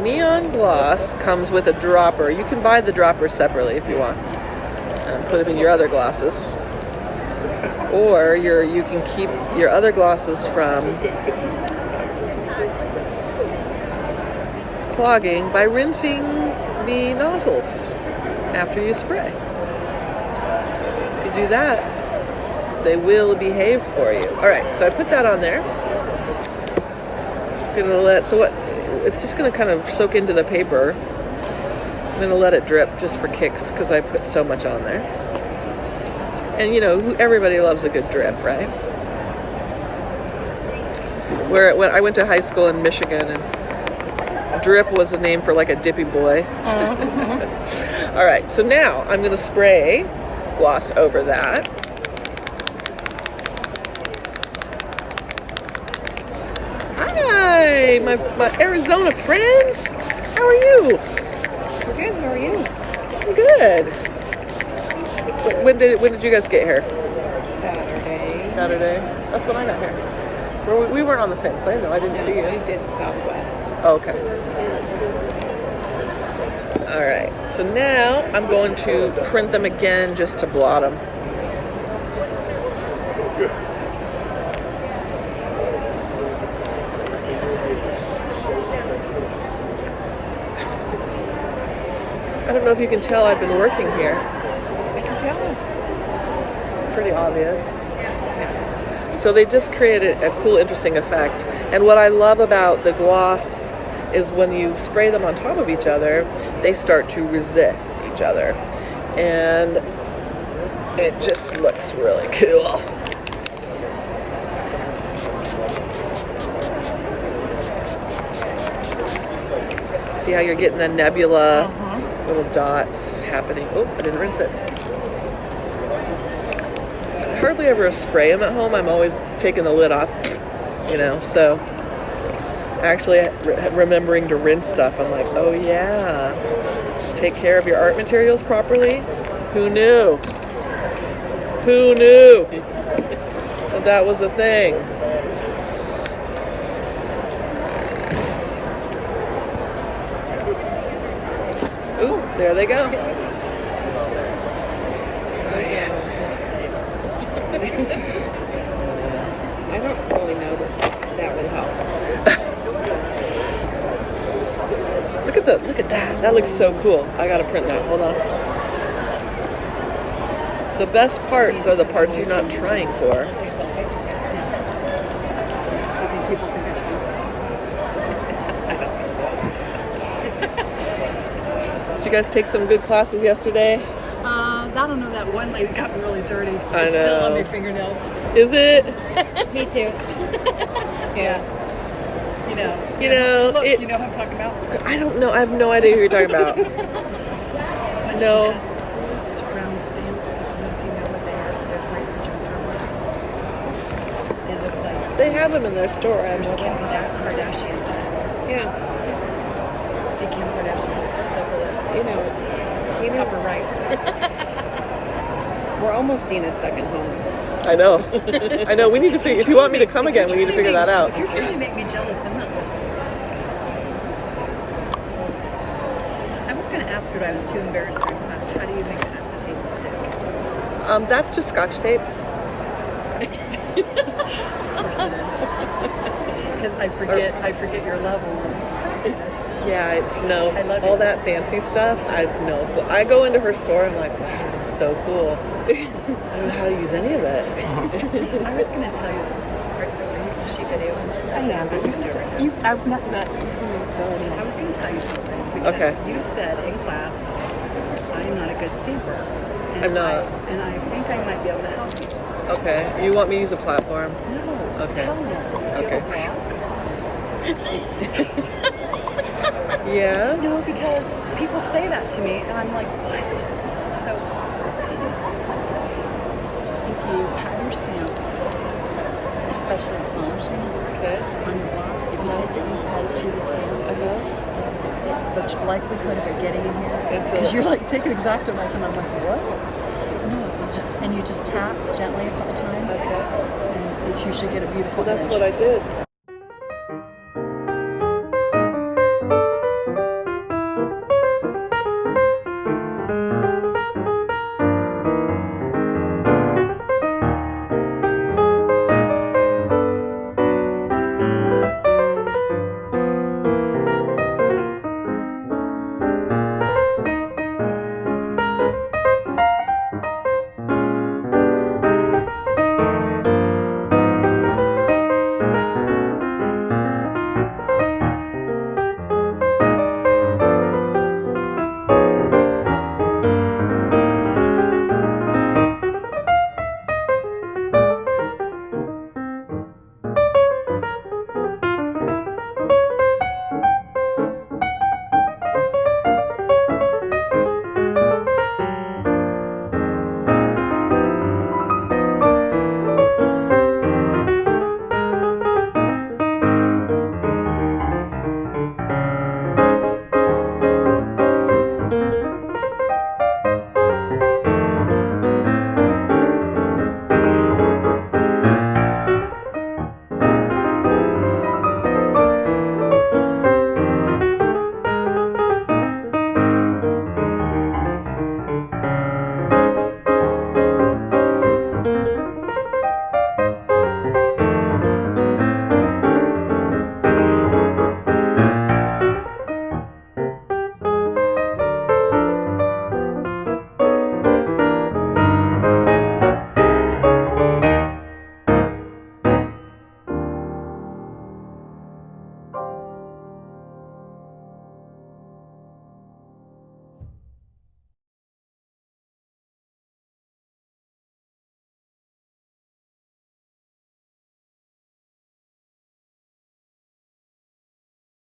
neon gloss comes with a dropper. You can buy the dropper separately if you want. And put them in your other glosses. Or you can keep your other glosses from clogging by rinsing the nozzles after you spray. If you do that, they will behave for you. All right, so I put that on there. It's just gonna kind of soak into the paper. I'm gonna let it drip just for kicks because I put so much on there. And you know, everybody loves a good drip, right? When I went to high school in Michigan, and drip was the name for like a dippy boy. All right, so now I'm gonna spray gloss over that. Hi, my Arizona friends. How are you? We're good. How are you? I'm good. When did you guys get here? Saturday. That's when I got here. We weren't on the same plane though. I didn't see you. We did Southwest. Oh, okay. All right. So now I'm going to print them again just to blot them. I don't know if you can tell I've been working here. I can tell. It's pretty obvious. So they just created a cool, interesting effect. And what I love about the gloss is when you spray them on top of each other, they start to resist each other. And it just looks really cool. See how you're getting the nebula little dots happening. Oh, I didn't rinse it. I hardly ever spray them at home. I'm always taking the lid off, you know, so actually remembering to rinse stuff, I'm like, oh yeah, take care of your art materials properly. Who knew? Who knew that was a thing? Ooh, there they go. I don't really know that would help. Look at that. That looks so cool. I gotta print that. Hold on. The best parts are the parts you're not trying for. Do you think people think it's Did you guys take some good classes yesterday? I don't know, that one lady got really dirty. I It's still on know. my fingernails. Is it? Me too. Yeah. You know, Look, it- you know who I'm talking about? I don't know. I have no idea who you're talking about. When No. she has the first round stamps, sometimes you know what they are. They're great for junk journal. They look like They have them in their store. I there's know Kim that. Kardashian's in it. Yeah. See Kim Kardashian. She's over there. You know, Dina's, Upper right. we're almost Dina's second home. I know. I know. We need to figure. If you want me to come again, we need to figure that out. If you're trying to make me jealous, I'm not listening. I was going to ask her, but I was too embarrassed during class. How do you make an acetate stick? That's just Scotch tape. Of course it is. Because I forget your level of happiness. Yeah, it's no. I love All it. that fancy stuff. I know. I go into her store. I'm like, wow, this is so cool. I don't know how to use any of it. I was going to tell you something. Is she videoing? I am. I'm going to do it right now. I've not. I was going to tell you something because Okay. you said in class, I am not a good stamper. And I'm not. and I think I might be able to help you. Okay. You want me to use a platform? No. Okay. Hell no. Do you Okay. have a blog? Yeah. No, because people say that to me, and I'm like, what? So, if you have your stamp, especially a smaller stamp, Okay. on your block, if you take the ink pad to the stamp, the likelihood of it getting in here, because you're like, take an X-Acto knife, and I'm like, what? No, you just tap gently a couple times, Okay. and you should get a beautiful Well, that's image. what I did.